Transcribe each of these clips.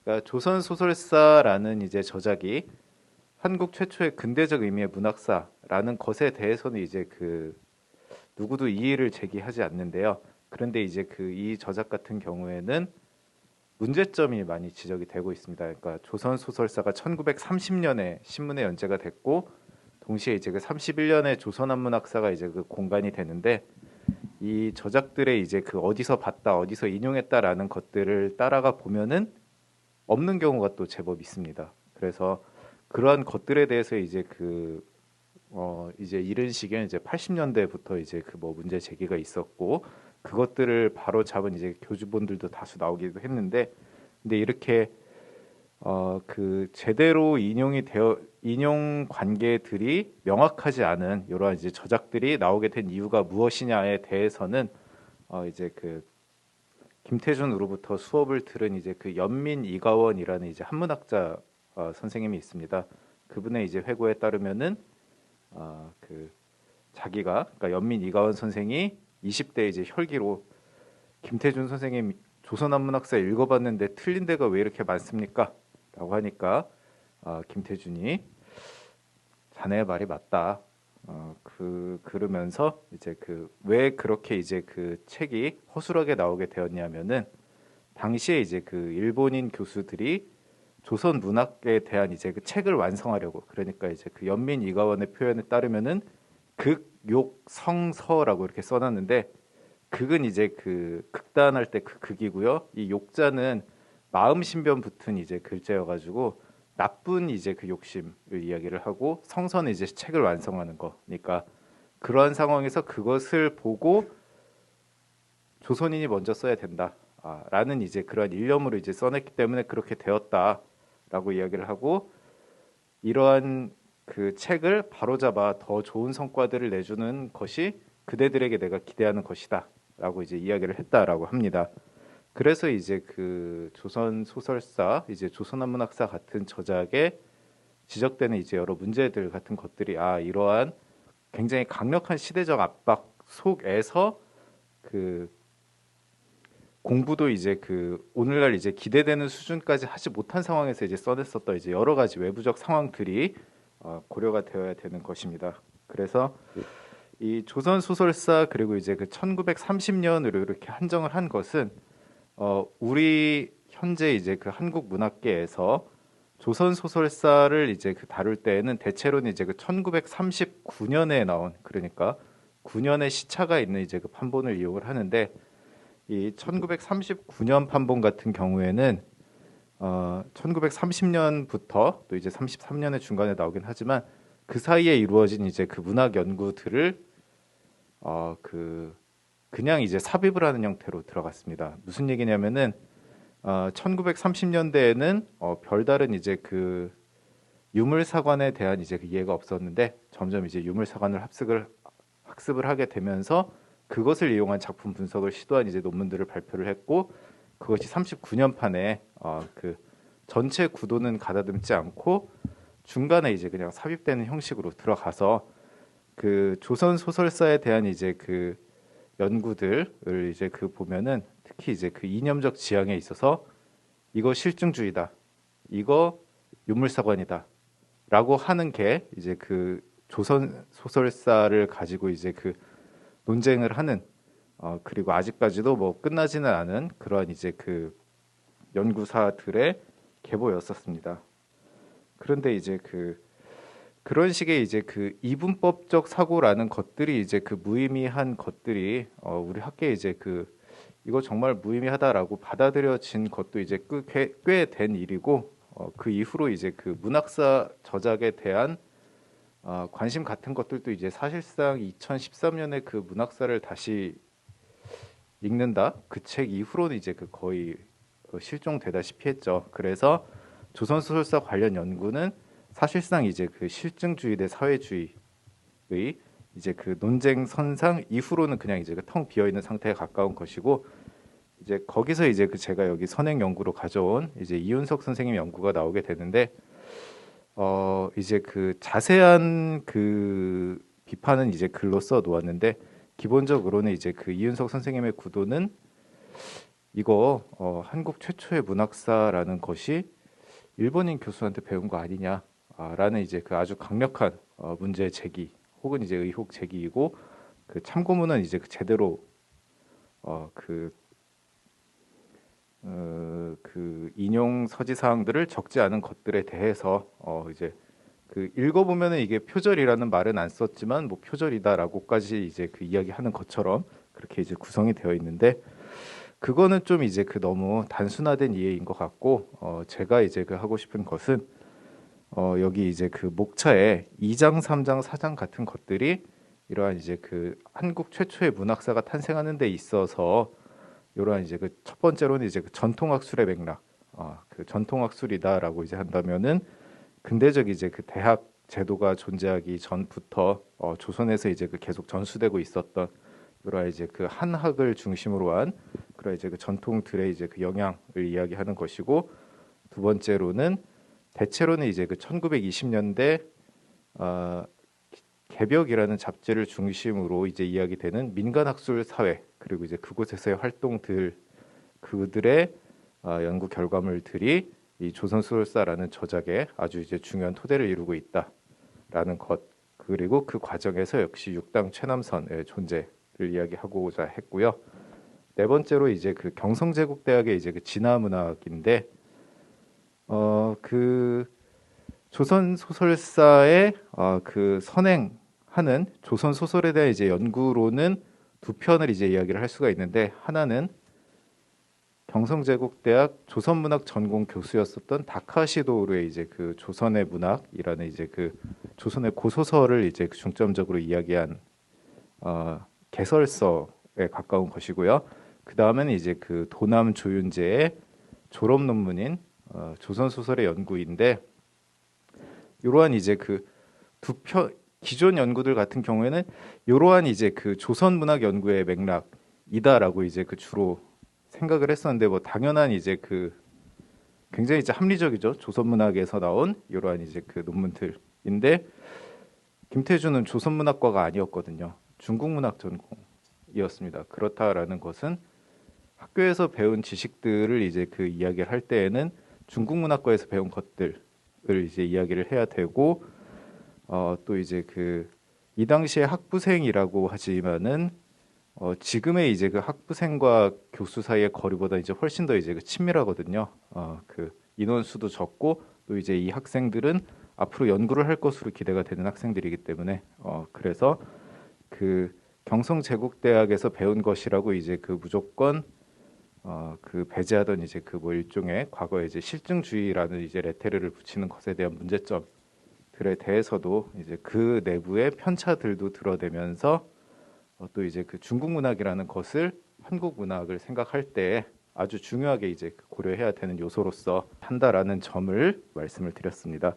그러니까 조선 소설사라는 이제 저작이 한국 최초의 근대적 의미의 문학사라는 것에 대해서는 이제 그 누구도 이의를 제기하지 않는데요. 그런데 이제 그 이 저작 같은 경우에는 문제점이 많이 지적이 되고 있습니다. 그러니까 조선 소설사가 1930년에 신문에 연재가 됐고 동시에 이제 그 31년에 조선한문학사가 이제 그 공간이 되는데 이 저작들의 이제 그 어디서 봤다, 어디서 인용했다라는 것들을 따라가 보면은 없는 경우가 또 제법 있습니다. 그래서 그러한 것들에 대해서 이제 그 이제 이른 시기에 이제 80년대부터 이제 그 뭐 문제 제기가 있었고 그것들을 바로 잡은 이제 교주본들도 다수 나오기도 했는데 근데 이렇게 그 제대로 인용이 되어 인용 관계들이 명확하지 않은 이러한 이제 저작들이 나오게 된 이유가 무엇이냐에 대해서는 이제 그 김태준으로부터 수업을 들은 이제 그 연민 이가원이라는 이제 한문학자 선생님이 있습니다. 그분의 이제 회고에 따르면은 그 자기가 그러니까 연민 이가원 선생이 20대 이제 혈기로 김태준 선생님 조선한문학사 읽어봤는데 틀린 데가 왜 이렇게 많습니까? 라고 하니까 김태준이 자네의 말이 맞다. 그러면서 이제 그 왜 그렇게 이제 그 책이 허술하게 나오게 되었냐면은 당시에 이제 그 일본인 교수들이 조선 문학에 대한 이제 그 책을 완성하려고 그러니까 이제 그 연민 이가원의 표현에 따르면은 극, 욕, 성, 서라고 이렇게 써놨는데 극은 이제 그 극단할 때 그 극이고요. 이 욕자는 마음 신변 붙은 이제 글자여가지고 나쁜 이제 그 욕심을 이야기를 하고 성서는 이제 책을 완성하는 거. 그러니까 그러한 상황에서 그것을 보고 조선인이 먼저 써야 된다. 라는 이제 그러한 일념으로 이제 써냈기 때문에 그렇게 되었다라고 이야기를 하고 이러한 그 책을 바로잡아 더 좋은 성과들을 내주는 것이 그대들에게 내가 기대하는 것이다라고 이제 이야기를 했다라고 합니다. 그래서 이제 그 조선 소설사, 이제 조선한문학사 같은 저작에 지적되는 이제 여러 문제들 같은 것들이 이러한 굉장히 강력한 시대적 압박 속에서 그 공부도 이제 그 오늘날 이제 기대되는 수준까지 하지 못한 상황에서 이제 써냈었던 이제 여러 가지 외부적 상황들이 고려가 되어야 되는 것입니다. 그래서 이 조선 소설사 그리고 이제 그 1930년으로 이렇게 한정을 한 것은 우리 현재 이제 그 한국 문학계에서 조선 소설사를 이제 그 다룰 때에는 대체로는 이제 그 1939년에 나온 그러니까 9년의 시차가 있는 이제 그 판본을 이용을 하는데 이 1939년 판본 같은 경우에는 1930년부터 또 이제 33년의 중간에 나오긴 하지만 그 사이에 이루어진 이제 그 문학 연구들을 그냥 이제 삽입을 하는 형태로 들어갔습니다. 무슨 얘기냐면은 1930년대에는 별다른 이제 그 유물사관에 대한 이제 그 이해가 없었는데 점점 이제 유물사관을 학습을 하게 되면서 그것을 이용한 작품 분석을 시도한 이제 논문들을 발표를 했고 그것이 39년 판에 그 전체 구도는 가다듬지 않고 중간에 이제 그냥 삽입되는 형식으로 들어가서 그 조선 소설사에 대한 이제 그 연구들을 이제 그 보면은 특히 이제 그 이념적 지향에 있어서 이거 실증주의다, 이거 유물사관이다, 라고 하는 게 이제 그 조선 소설사를 가지고 이제 그 논쟁을 하는 그리고 아직까지도 뭐 끝나지는 않은 그러한 이제 그 연구사들의 계보였었습니다. 그런데 이제 그런 식의 이제 그 이분법적 사고라는 것들이 이제 그 무의미한 것들이 우리 학계에 이제 그 이거 정말 무의미하다라고 받아들여진 것도 이제 꽤 된 일이고 그 이후로 이제 그 문학사 저작에 대한 관심 같은 것들도 이제 사실상 2013년에 그 문학사를 다시 읽는다 그 책 이후로는 이제 그 거의 실종되다시피 했죠. 그래서 조선 소설사 관련 연구는 사실상 이제 그 실증주의 대 사회주의의 이제 그 논쟁 선상 이후로는 그냥 이제 그 텅 비어 있는 상태에 가까운 것이고 이제 거기서 이제 그 제가 여기 선행 연구로 가져온 이제 이윤석 선생님 연구가 나오게 되는데 이제 그 자세한 그 비판은 이제 글로 써 놓았는데 기본적으로는 이제 그 이윤석 선생님의 구도는 이거 한국 최초의 문학사라는 것이 일본인 교수한테 배운 거 아니냐라는 이제 그 아주 강력한 문제 제기 혹은 이제 의혹 제기이고 그 참고문은 이제 그 제대로 그 그 인용 서지 사항들을 적지 않은 것들에 대해서 이제 그 읽어보면은 이게 표절이라는 말은 안 썼지만 뭐 표절이다라고까지 이제 그 이야기하는 것처럼 그렇게 이제 구성이 되어 있는데 그거는 좀 이제 그 너무 단순화된 이해인 것 같고 제가 이제 그 하고 싶은 것은 여기 이제 그 목차에 2장, 3장, 4장 같은 것들이 이러한 이제 그 한국 최초의 문학사가 탄생하는 데 있어서 이러한 이제 그 첫 번째로는 이제 그 전통학술의 맥락, 그 전통학술이다라고 이제 한다면은 근대적 이제 그 대학 제도가 존재하기 전부터 조선에서 이제 그 계속 전수되고 있었던 이러한 이제 그 한학을 중심으로 한 그런 이제 그 전통들의 이제 그 영향을 이야기하는 것이고 두 번째로는 대체로는 이제 그 1920년대 개벽이라는 잡지를 중심으로 이제 이야기되는 민간학술 사회 그리고 이제 그곳에서의 활동들 그들의 연구 결과물들이 이 조선소설사라는 저작에 아주 이제 중요한 토대를 이루고 있다라는 것 그리고 그 과정에서 역시 육당 최남선의 존재를 이야기하고자 했고요. 네 번째로 이제 그 경성제국대학의 이제 그 진화문학인데 그 조선 소설사의 그 선행하는 조선 소설에 대한 이제 연구로는 두 편을 이제 이야기를 할 수가 있는데 하나는 경성제국대학 조선문학 전공 교수였었던 다카시도르의 이제 그 조선의 문학이라는 이제 그 조선의 고소설을 이제 중점적으로 이야기한 개설서에 가까운 것이고요. 그 다음에는 이제 그 도남 조윤재의 졸업 논문인 조선 소설의 연구인데 이러한 이제 그 두 편 기존 연구들 같은 경우에는 이러한 이제 그 조선 문학 연구의 맥락이다라고 이제 그 주로 생각을 했었는데 뭐 당연한 이제 그 굉장히 이제 합리적이죠. 조선 문학에서 나온 이러한 이제 그 논문들인데 김태준은 조선 문학과가 아니었거든요. 중국 문학 전공이었습니다. 그렇다라는 것은 학교에서 배운 지식들을 이제 그 이야기를 할 때에는 중국 문학과에서 배운 것들을 이제 이야기를 해야 되고 또 이제 그 이 당시에 학부생이라고 하지만은 지금의 이제 그 학부생과 교수 사이의 거리보다 이제 훨씬 더 이제 그 친밀하거든요. 그 인원수도 적고 또 이제 이 학생들은 앞으로 연구를 할 것으로 기대가 되는 학생들이기 때문에 그래서 그 경성제국대학에서 배운 것이라고 이제 그 무조건 그 배제하던 이제 그 뭐 일종의 과거에 이제 실증주의라는 이제 레테르를 붙이는 것에 대한 문제점들에 대해서도 이제 그 내부의 편차들도 드러내면서 또 이제 그 중국 문학이라는 것을 한국 문학을 생각할 때 아주 중요하게 이제 고려해야 되는 요소로서 한다라는 점을 말씀을 드렸습니다.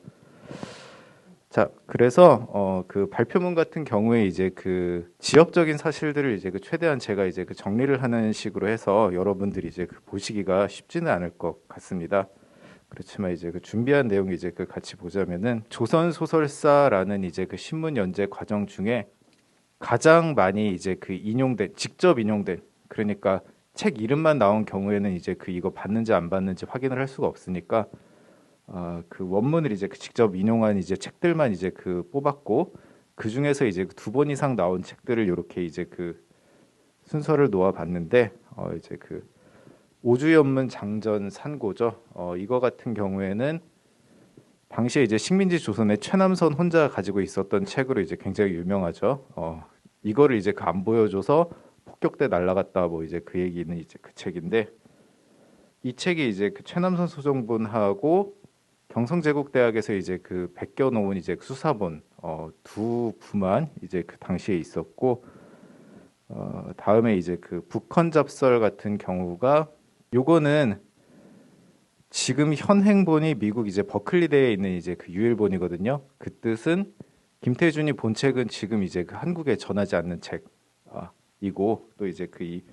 자, 그래서 그 발표문 같은 경우에 이제 그 지역적인 사실들을 이제 그 최대한 제가 이제 그 정리를 하는 식으로 해서 여러분들이 이제 그 보시기가 쉽지는 않을 것 같습니다. 그렇지만 이제 그 준비한 내용 이제 그 같이 보자면은 조선 소설사라는 이제 그 신문 연재 과정 중에 가장 많이 이제 그 인용된 직접 인용된 그러니까 책 이름만 나온 경우에는 이제 그 이거 받는지 안 받는지 확인을 할 수가 없으니까 그 원문을 이제 그 직접 인용한 이제 책들만 이제 그 뽑았고 그 중에서 이제 두 번 이상 나온 책들을 이렇게 이제 그 순서를 놓아 봤는데 이제 그 오주연문 장전 산고죠. 이거 같은 경우에는 당시에 이제 식민지 조선의 최남선 혼자 가지고 있었던 책으로 이제 굉장히 유명하죠. 이거를 이제 그 안 보여줘서 폭격대 날라갔다 뭐 이제 그 얘기는 이제 그 책인데 이 책이 이제 그 최남선 소정본하고 경성제국대학에서 이제 그 베껴놓은 이제 수사본 두 부만 이제 그 당시에 있었고 다음에 이제 그 북헌잡설 같은 경우가 요거는 지금 현행본이 미국 이제 버클리대에 있는 이제 그 유일본이거든요. 그 뜻은 김태준이 본 책은 지금 이제 그 한국에 전하지 않는 책이고 또 이제 그 이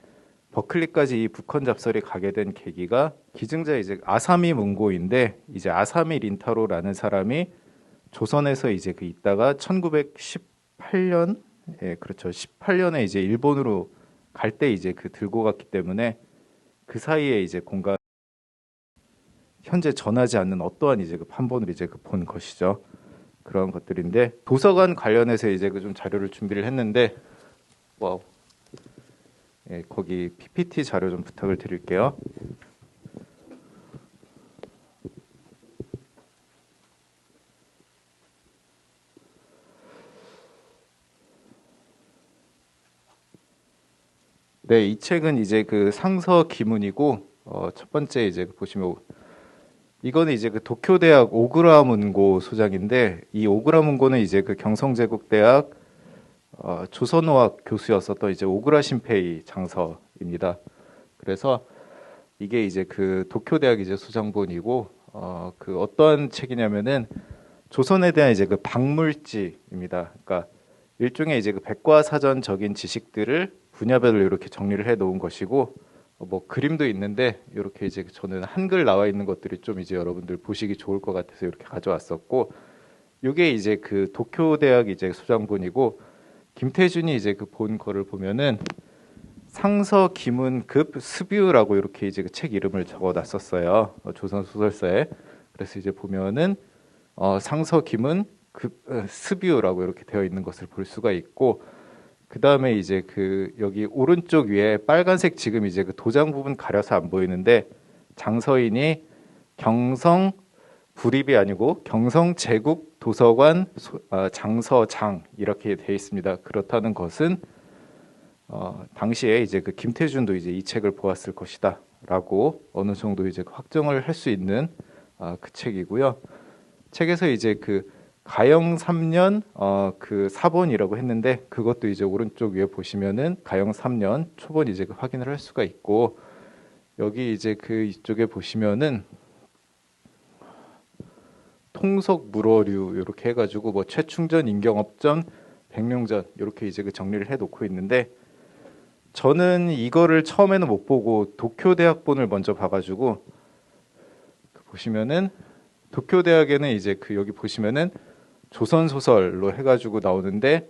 버클리까지 이 북헌 잡설이 가게 된 계기가 기증자 이제 아사미 문고인데 이제 아사미 린타로라는 사람이 조선에서 이제 그 있다가 1918년 그렇죠. 18년에 이제 일본으로 갈 때 이제 그 들고 갔기 때문에 그 사이에 이제 공간 현재 전하지 않는 어떠한 이제 그 판본을 이제 그 본 것이죠. 그런 것들인데 도서관 관련해서 이제 그 좀 자료를 준비를 했는데 와우. 예, 거기 PPT 자료 좀 부탁을 드릴게요. 네, 이 책은 이제 그 상서 기문이고 첫 번째 이제 보시면 이거는 이제 그 도쿄대학 오구라 문고 소장인데 이 오구라 문고는 이제 그 경성제국대학 조선어학 교수였었던 이제 오구라 신페이 장서입니다. 그래서 이게 이제 그 도쿄대학 이제 소장본이고 그 어떠한 책이냐면은 조선에 대한 이제 그 박물지입니다. 그러니까 일종의 이제 그 백과사전적인 지식들을 분야별로 이렇게 정리를 해 놓은 것이고 뭐 그림도 있는데 이렇게 이제 저는 한글 나와 있는 것들이 좀 이제 여러분들 보시기 좋을 것 같아서 이렇게 가져왔었고 이게 이제 그 도쿄대학 이제 소장본이고 김태준이 이제 그 본 거를 보면은 상서 기문급 스뷰라고 이렇게 이제 그 책 이름을 적어놨었어요. 조선 소설사에. 그래서 이제 보면은 상서 기문 급 스뷰라고 이렇게 되어 있는 것을 볼 수가 있고 그 다음에 이제 그 여기 오른쪽 위에 빨간색 지금 이제 그 도장 부분 가려서 안 보이는데 장서인이 경성 불입이 아니고 경성 제국 도서관 장서장 이렇게 되어 있습니다. 그렇다는 것은 당시에 이제 그 김태준도 이제 이 책을 보았을 것이다라고 어느 정도 이제 확정을 할 수 있는 그 책이고요. 책에서 이제 그 가영 3년 그 사본이라고 했는데 그것도 이제 오른쪽 위에 보시면은 가영 3년 초본 이제 그 확인을 할 수가 있고 여기 이제 그 이쪽에 보시면은 통속 물어류 이렇게 해가지고 뭐 최충전 인경업전 백룡전 이렇게 이제 그 정리를 해놓고 있는데 저는 이거를 처음에는 못 보고 도쿄대학본을 먼저 봐가지고 보시면은 도쿄대학에는 이제 그 여기 보시면은 조선 소설로 해가지고 나오는데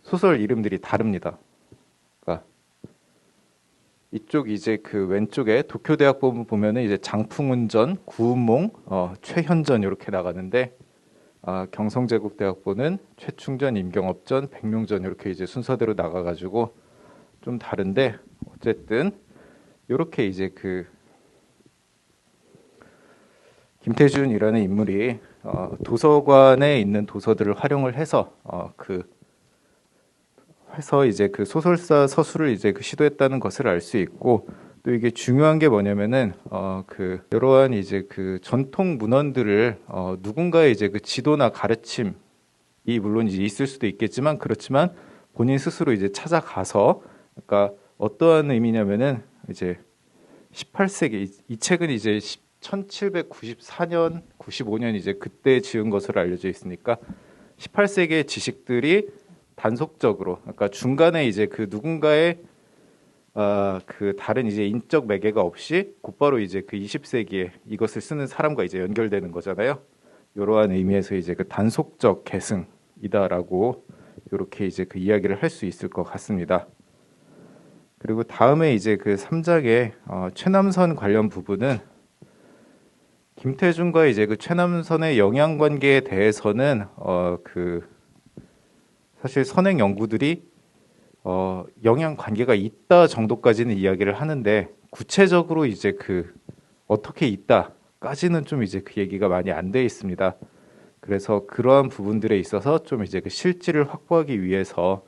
소설 이름들이 다릅니다. 그러니까 이쪽 이제 그 왼쪽에 도쿄대학본 보면은 이제 장풍운전, 구운몽, 최현전 이렇게 나가는데 경성제국대학본은 최충전, 임경업전, 백룡전 이렇게 이제 순서대로 나가가지고 좀 다른데 어쨌든 이렇게 이제 그 김태준이라는 인물이 도서관에 있는 도서들을 활용을 해서 해서 이제 그 소설사 서술을 이제 그 시도했다는 것을 알 수 있고 또 이게 중요한 게 뭐냐면은 그 여러한 이제 그 전통 문헌들을 누군가의 이제 그 지도나 가르침이 물론 이제 있을 수도 있겠지만 그렇지만 본인 스스로 이제 찾아가서 그러니까 어떠한 의미냐면은 이제 18세기 이 책은 이제 1794년, 95년 이제 그때 지은 것으로 알려져 있으니까 18세기의 지식들이 단속적으로, 그러니까 중간에 이제 그 누군가의 그 다른 이제 인적 매개가 없이 곧바로 이제 그 20세기에 이것을 쓰는 사람과 이제 연결되는 거잖아요. 이러한 의미에서 이제 그 단속적 계승이다라고 이렇게 이제 그 이야기를 할 수 있을 것 같습니다. 그리고 다음에 이제 그 3장의 최남선 관련 부분은 김태준과 이제 그 최남선의 영향 관계에 대해서는 그 사실 선행 연구들이 영향 관계가 있다 정도까지는 이야기를 하는데 구체적으로 이제 그 어떻게 있다까지는 좀 이제 그 얘기가 많이 안 돼 있습니다. 그래서 그러한 부분들에 있어서 좀 이제 그 실질을 확보하기 위해서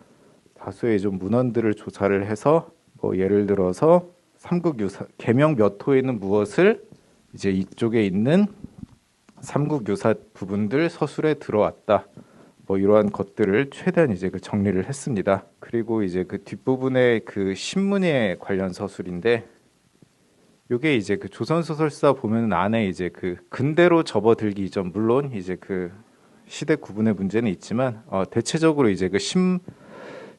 다수의 좀 문헌들을 조사를 해서 뭐 예를 들어서 삼국유사 계명 몇 호에는 무엇을 이제 이쪽에 있는 삼국유사 부분들 서술에 들어왔다. 뭐 이러한 것들을 최대한 이제 그 정리를 했습니다. 그리고 이제 그 뒷부분에 그 신문에 관련 서술인데 요게 이제 그 조선 소설사 보면 안에 이제 그 근대로 접어들기 이전 물론 이제 그 시대 구분의 문제는 있지만 대체적으로 이제 그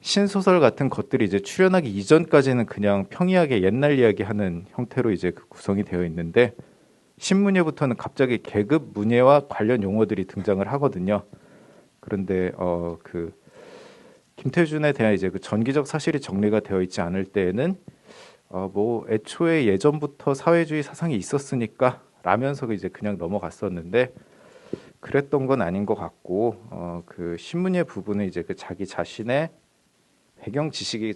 신소설 같은 것들이 이제 출현하기 이전까지는 그냥 평이하게 옛날 이야기하는 형태로 이제 그 구성이 되어 있는데 신문예부터는 갑자기 계급 문예와 관련 용어들이 등장을 하거든요. 그런데 그 김태준에 대한 이제 그 전기적 사실이 정리가 되어 있지 않을 때에는 뭐 애초에 예전부터 사회주의 사상이 있었으니까 라면서 이제 그냥 넘어갔었는데 그랬던 건 아닌 것 같고 그 신문의 부분은 이제 그 자기 자신의 배경 지식이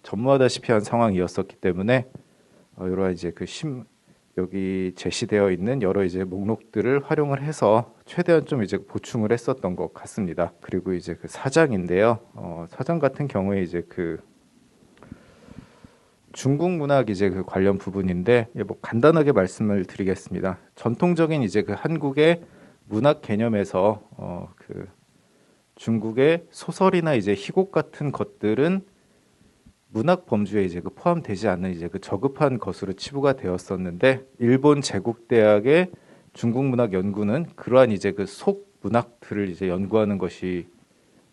전무하다시피 한 상황이었었기 때문에 이러한 이제 여기 제시되어 있는 여러 이제 목록들을 활용을 해서 최대한 좀 이제 보충을 했었던 것 같습니다. 그리고 이제 그 사장인데요. 사장 같은 경우에 이제 그 중국 문학 이제 그 관련 부분인데 뭐 간단하게 말씀을 드리겠습니다. 전통적인 이제 그 한국의 문학 개념에서 그 중국의 소설이나 이제 희곡 같은 것들은 문학 범주에 이제 그 포함되지 않는 이제 그 저급한 것으로 치부가 되었었는데 일본 제국대학의 중국문학 연구는 그러한 이제 그 속 문학들을 이제 연구하는 것이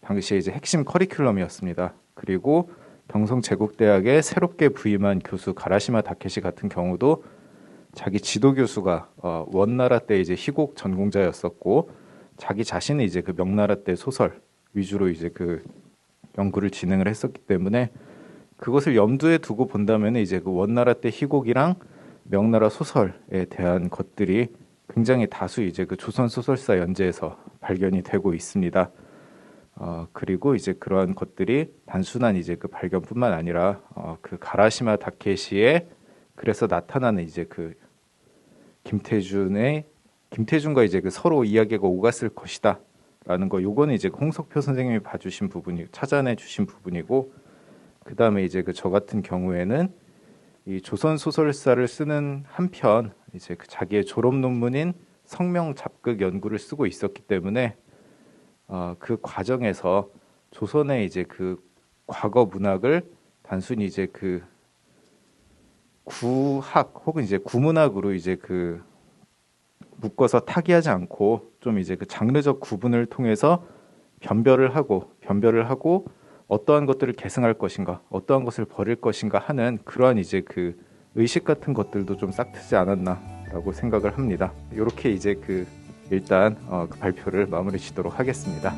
당시에 이제 핵심 커리큘럼이었습니다. 그리고 경성 제국대학에 새롭게 부임한 교수 가라시마 다케시 같은 경우도 자기 지도 교수가 원나라 때 이제 희곡 전공자였었고 자기 자신이 이제 그 명나라 때 소설 위주로 이제 그 연구를 진행을 했었기 때문에 그것을 염두에 두고 본다면 이제 그 원나라 때 희곡이랑 명나라 소설에 대한 것들이 굉장히 다수 이제 그 조선 소설사 연재에서 발견이 되고 있습니다. 그리고 이제 그러한 것들이 단순한 이제 그 발견뿐만 아니라 그 가라시마 다케시의 그래서 나타나는 이제 그 김태준과 이제 그 서로 이야기가 오갔을 것이다라는 거 요거는 이제 홍석표 선생님이 봐주신 부분이 찾아내 주신 부분이고 그 다음에 이제 그 저 같은 경우에는 이 조선 소설사를 쓰는 한편 이제 그 자기의 졸업 논문인 성명 잡극 연구를 쓰고 있었기 때문에 그 과정에서 조선의 이제 그 과거 문학을 단순히 이제 그 구학 혹은 이제 구문학으로 이제 그 묶어서 타기하지 않고 좀 이제 그 장르적 구분을 통해서 변별을 하고 어떠한 것들을 계승할 것인가, 어떠한 것을 버릴 것인가 하는 그러한 이제 그 의식 같은 것들도 좀 싹트지 않았나라고 생각을 합니다. 이렇게 이제 그 일단 그 발표를 마무리 짓도록 하겠습니다.